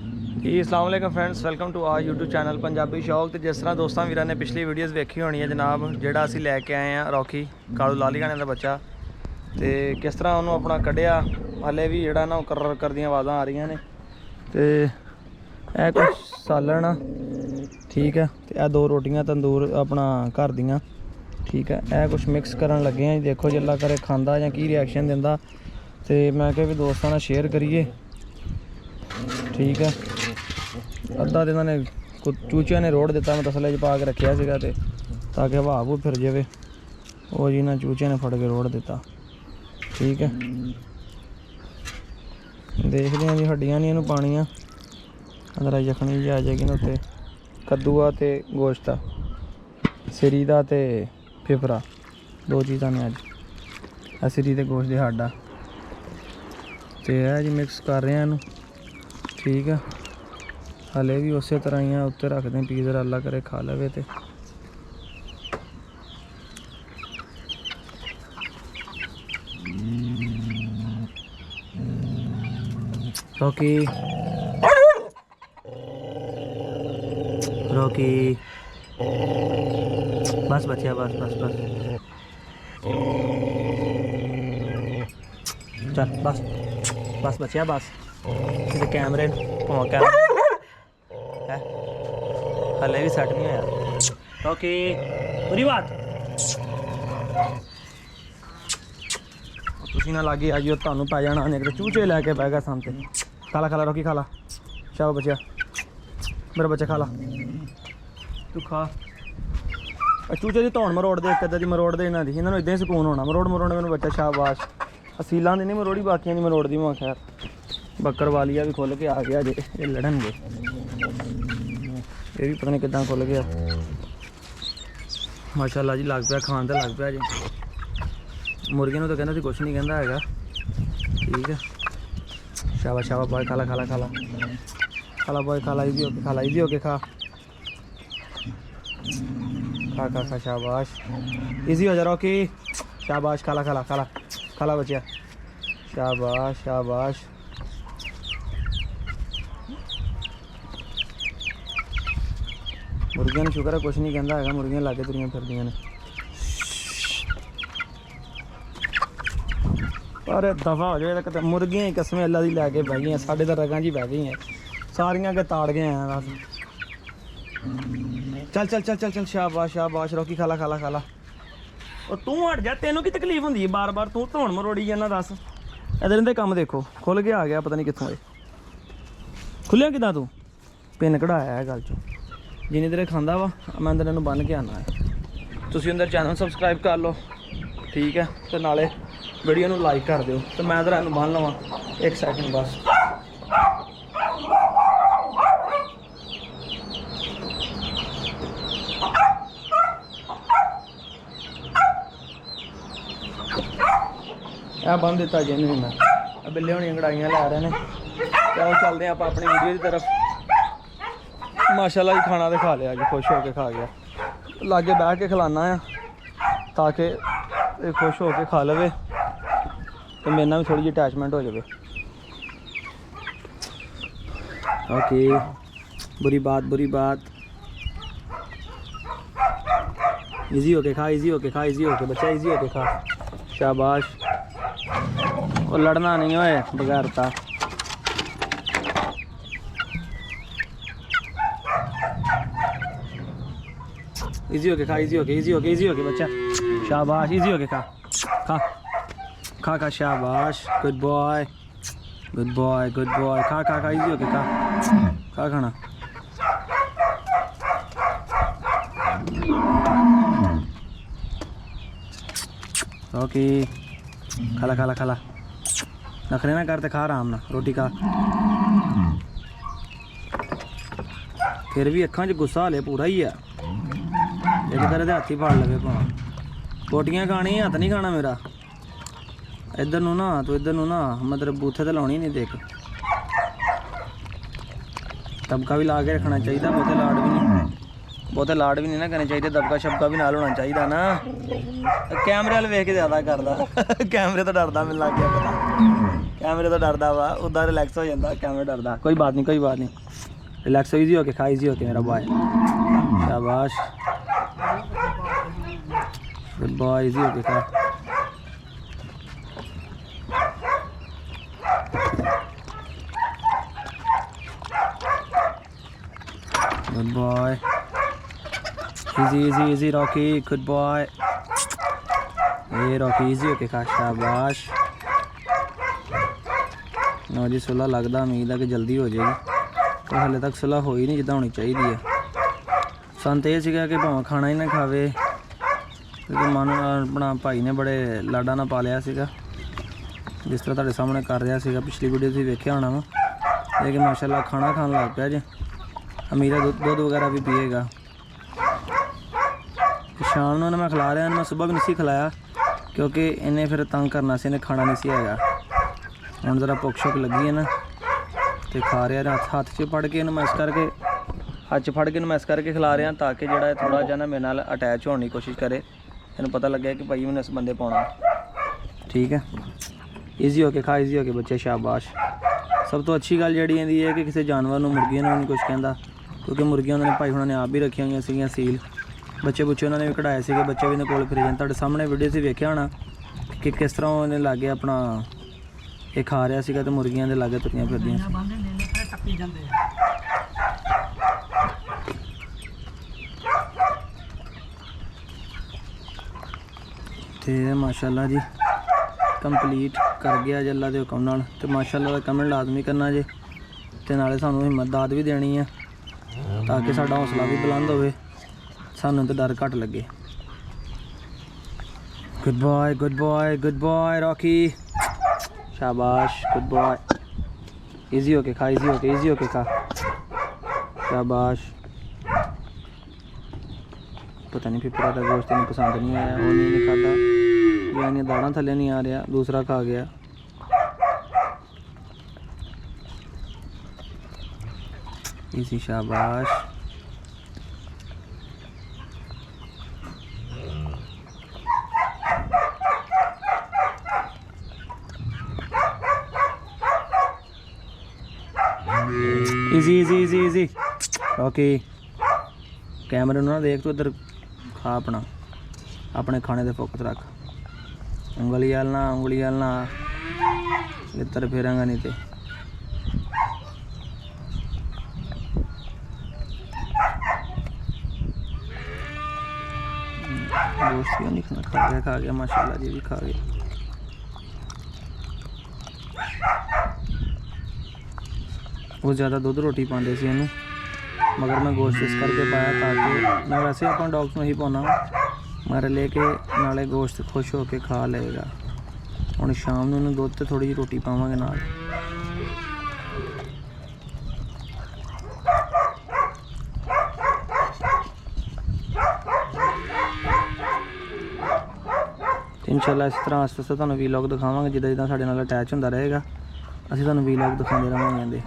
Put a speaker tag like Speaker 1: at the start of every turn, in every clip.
Speaker 1: जी अस्सलाम वालेकुम friends, welcome to our YouTube channel Punjabi Shauq. तो जिस तरह दोस्तों वीरां ने पिछली वीडियोज़ वेखी होनी है जनाब, जिहड़ा असीं लैके आए हैं रॉकी कालू लाली गाने का बच्चा, तो किस तरह उन्होंने अपना कढ़िया। हाले भी जिहड़ा ना कर दी आवाज़ां आ रही ने। तो यह कुछ सालन आ, ठीक है। तो यह 2 रोटियां तंदूर अपना घर दियां, ठीक है। यह कुछ मिक्स करन लगे हैं। देखो जिल्ला करे खांदा या की रिएक्शन दिंदा, तो मैं कहा भी दोस्तों नाल शेयर करिए, ठीक है। अद्धा तो इन्होंने चूचिया ने रोड़ दिता, मैं तसले पा के रखा सीगा ते ताकि हवा हवू फिर जाए। वो जी ना चूचिया ने फड़ के रोड़ दिता, ठीक है। देखते हैं जी, हड्डियां नहीं इनू पानिया, अंदर जखनी जी आ जाएगी ना। उत्ते कद्दू आ ते गोश्त आ, सिरी दा ते फिफरा, 2 चीज़ां ने अज। सिरी ते गोश्त दे हड्ड आ, ते है जी मिक्स कर रहे हैं इनू, ठीक है। हले भी उस तरह ही उत्ते रखते हैं, पीज़र अल्लाह करे खा लवे। तो रॉकी रॉकी बस बच्चा, बस बस बस, चल बस बस बच्चा बस। कैमरे है हले भी सैट नहीं होया। ओके बुरी बात तुसी ना लागे आइयो, तुहानू पै जाना। एक तो चूचे लैके बह गया सन ते। खाला खाला रॉकी खाला, शाबाश बच्चा, मेरा बच्चा खाला, तू खा। चूचे की धौन मरोड़ दे, एक अद्धा दी मरोड़ दे, इन्हों इन्होंने इदां ही सुकून होना। मरोड़ मरोड़ मैंने बच्चा, शाबाश। असीलों की नहीं मरोड़ी, बाकियों की मरोड़ दी। मैं खैर बकर वालिया भी खुल के आ गया जे, ये लड़नगे। ये भी पता नहीं कितना खुल गया। माशाल्लाह जी, लग पाया खान तो लग पाया जी। मुर्गियों तो कहना कुछ नहीं कहता है, ठीक है। शाबाश शाबाश बॉय, खाला खाला खाला खाला बॉय, खाला इजी होके खाला, इजी होके खा खा खा खा, शाबाश इजी हो जा रॉकी, शाबाश खाला खाला खाला खाला बचिया, शाबाश शाबाश। मुर्गियों ने शुक्र है कुछ नहीं कहता है, मुर्गियां लागे तुरियां फिरदियां ने। पर दफा हो जाए तो मुर्गियां ही कसमें अल्लाह दी लैके बह गई, साढ़े तो रगां जी बह गई हैं सारियां के, ताड़ गए हैं बस। चल चल चल चल चल, शाबाश शाबाश रॉकी, खाला खाला खाला। और तू हट जा, तेनों की तकलीफ होंगी बार बार, तू धौन मरोड़ी जाना। दस इधर इनके काम देखो, खुल के आ गया, पता नहीं कितों आए। खुलिया किदा तू पिन कढ़ाया है गल चो। जिन्नी देर खांदा वा मैं अंदर इन्हू बन के आना है। तुसीं अंदर चैनल सबसक्राइब कर लो, ठीक है। तो नाले वीडियो नू लाइक कर दिओ। तो मैं इधर इन्हू बन लवां 1 सैकेंड बस। यह बन दिता जी इन्हू मैं। बिल्ले होनी कढ़ाइयाँ लै रहे हैं। चलो चलते हैं आप अपनी वीडियो की तरफ। माशाल्लाह जी खाना तो खा लिया जी, खुश होके खा गया। लागे बह के खिलाना है ताकि खुश होके खा लवे, तो मेरे भी थोड़ी जी अटैचमेंट हो जाए। ओके बुरी बात, बुरी बात। इजी होके खा, इजी होके खा, इजी होके बच्चा, इजी होके खा, शाबाश। और लड़ना नहीं होए बगैरता। इजी होके खा, इजी होके, इजी होके, इजी होके बच्चा, शाबाश। इजी होके खा खा खा खा, शाबाश, good boy, good boy, good boy. खा खा खा, इजी होके खा खा खाना। ओके खाला खाला खाला, नखरे ना करते, खा आराम ना, रोटी खा। फिर भी अखां च गुस्सा हाले पूरा ही है। एक करे तो हाथी फाड़ लवे भावें। रोटियां खानी, हत्थ नहीं खाना मेरा। इधर नू ना, तो इधर नू ना, मतलब बूथे तो लाउनी नहीं। देख दबका भी ला के रखना चाहिए, बहुते लाड़ भी नहीं, बहुते लाड़ भी नहीं ना करने चाहिए। दबका शबका भी नाल होना चाहिए ना। कैमरे वाल वेख के ज़्यादा करदा कैमरे तो डरदा, मैनूं लग गया पता। कैमरे तो डरदा वा, उदा रिलैक्स हो जाता, कैमरे डरदा। कोई बात नहीं, कोई बात नहीं, रिलैक्स हो, ईजी होके खा, ईजी होके मेरा बॉय, शाबाश गुड बॉय, ईजी होके खा। Good boy, easy easy easy Rocky, good boy, ये रॉकी इजी होके खा, शाबाश। नो जी सुलह लगता, उम्मीद है कि जल्दी हो जाएगी, पर हाले तक सुलह हो ही नहीं जिद्दां होनी चाहिए है। सन तो यह सीगा कि भावें खाना ही ना खावे, क्योंकि मन अपना भाई ने बड़े लाडा ना पालिया सीगा, जिस तरह तुहाडे सामने कर रहा सीगा, पिछली वीडियो तुसीं वेखिया होना वा। लेकिन माशाल्लाह खाना खान लग पिया जे, अमीरा दुध वगैरह भी पिएगा। शाम को मैं खिला रहा, मैं सुबह भी नहीं खिलाया, क्योंकि इन्हें फिर तंग करना से, इन्हें खाना नहीं सी हैगा। हुण ज़रा भुख शुक लगी है ना, तो खा रहा, हाथ च फड़ के मैं इस करके, हाथ च फड़ के मैं इस करके खिला रहा, ताकि जोड़ा थोड़ा जहा ना मेरे नाल अटैच होने की कोशिश करे, इन्हें पता लगे कि भाई मैंने इस बंदे पाना। ठीक है, ईजी होके खा, ईजी होके बच्चे, शाबाश। सब तो अच्छी गल जी है कि किसी जानवर को, मुर्गियों ने नहीं कुछ कहता, क्योंकि मुर्गियां उन्होंने भाई उन्होंने आप भी रखी हुई सी सील, बच्चे बुच्चे उन्होंने भी कढ़ाए थे, बच्चे भी इन्हें कोल फिर जाते। तुहाडे सामने वीडियो से वेख्या होना कि किस तरह उन्हें लागे अपना ये खा रहा सीगा, तो मुर्गियां दे लागे तुरियां फिरदियां। ते माशाल्लाह जी कंप्लीट कर गया जे अल्लाह दे हुक्म नाल। ते माशाल्लाह दा कमेंट लाजमी करना जे, ते नाले सानू हिम्मत दाद भी देनी है, ताकि साडा हौसला भी बुलंद होवे, सानू तो डर घट लगे। Good boy, good boy, good boy Rocky, शाबाश, गुड बॉय, इजी होके खा, इजी होके, इजी होके खा, शाबाश। पता नहीं फिर का गोश्त इन्हें पसंद नहीं आया, वो नहीं खाता, या इन्हें दाड़ा थले नहीं आ रहा, दूसरा खा गया। इसी, शाबाश। Easy easy easy easy okay, कैमरे ना देख, तू इधर खा, अपना अपने खाने ते फोकस रख, उंगली वाल ना, उंगली वाल ना इधर फेरांगा नहीं ते। गोश्त क्यों नहीं खाना, खा गया माशाल्लाह जी, भी खा गया। वो ज़्यादा दुध रोटी पाते सी इनू, मगर मैं गोश्त इस करके पाया ताकि मैं वैसे अपना डॉग्स में ही पाना, मगर लेके नाले गोश्त खुश होके खा लेगा। हुण शाम को दुध ते थोड़ी जी रोटी पावांगे नाल। इंशाल्लाह इस तरह आस्ते आस्ते तुहानूं वीलॉग दिखावांगे, जिद्दां जिद्दां साडे नाल अटैच हुंदा रहेगा, असीं तुहानूं वीलॉग दिखाते रहांगे।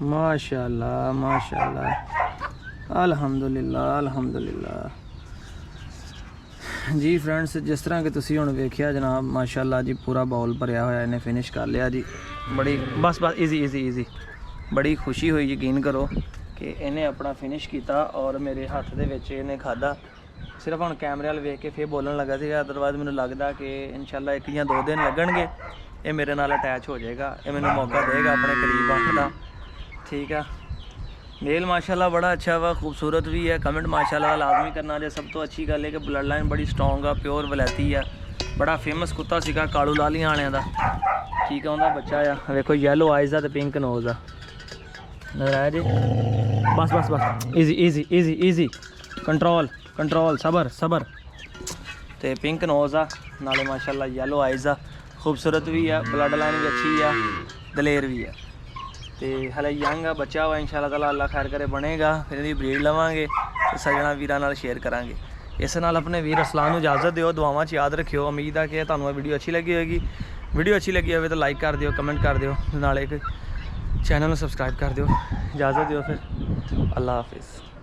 Speaker 1: माशाल्लाह माशाल्लाह, अल्हम्दुलिल्लाह अल्हम्दुलिल्लाह। जी फ्रेंड्स, जिस तरह कि तुसीं हुण वेखिया जनाब, माशाल्लाह जी पूरा बाउल भरिया होया, इन्हें फिनिश कर लिया जी। बड़ी बस बस इजी इजी इजी, बड़ी खुशी हुई, यकीन करो कि इन्हें अपना फिनिश किया और मेरे हाथ दे विच इन्हें खादा। सिर्फ हुण कैमरे वाल वेख के फिर बोलन लगा सीगा, अदरवाइज मैनूं लगदा कि इंशाल्लाह 1 या 2 दिन लगणगे, ये मेरे नाल अटैच हो जाएगा, ये मैनूं मौका देगा अपने करीब आने का। ठीक है, मेल माशाल्लाह बड़ा अच्छा वा, खूबसूरत भी है। कमेंट माशाल्लाह लाजमी करना जे। सब तो अच्छी गल है कि ब्लड लाइन बड़ी स्ट्रोंग आ, प्योर वलैती है। बड़ा फेमस कुत्ता सीगा कालू लालियां वालियां दा। ठीक है, उनका बच्चा आ, देखो येलो आइज़ आ ते पिंक नोज़ आ, नजर आया जी। बस बस बस, easy easy easy easy, control control, सबर सबर। तो पिंक नोज़ आ, नाले माशाल्लाह येलो आइज़ आ, खूबसूरत भी है, ब्लड लाइन भी अच्छी है, दलेर भी है। तो हले यंग आ, बच्चा हुआ, इंशाल्लाह ताला अल्लाह खैर करे बनेगा, फिर इसकी ब्रीड लवांगे तो सजना वीरां नाल शेयर करांगे। इस नाल अपने वीर असलान को इजाज़त दिओ, दुआवां च याद रखियो। उम्मीद है कि तुहानू वीडियो अच्छी लगी होगी। वीडियो अच्छी लगी हो तो लाइक कर दिओ, कमेंट कर दिओ, नाले एक चैनल में सबसक्राइब कर दिओ। इजाज़त दिओ फिर, अल्लाह हाफिज़।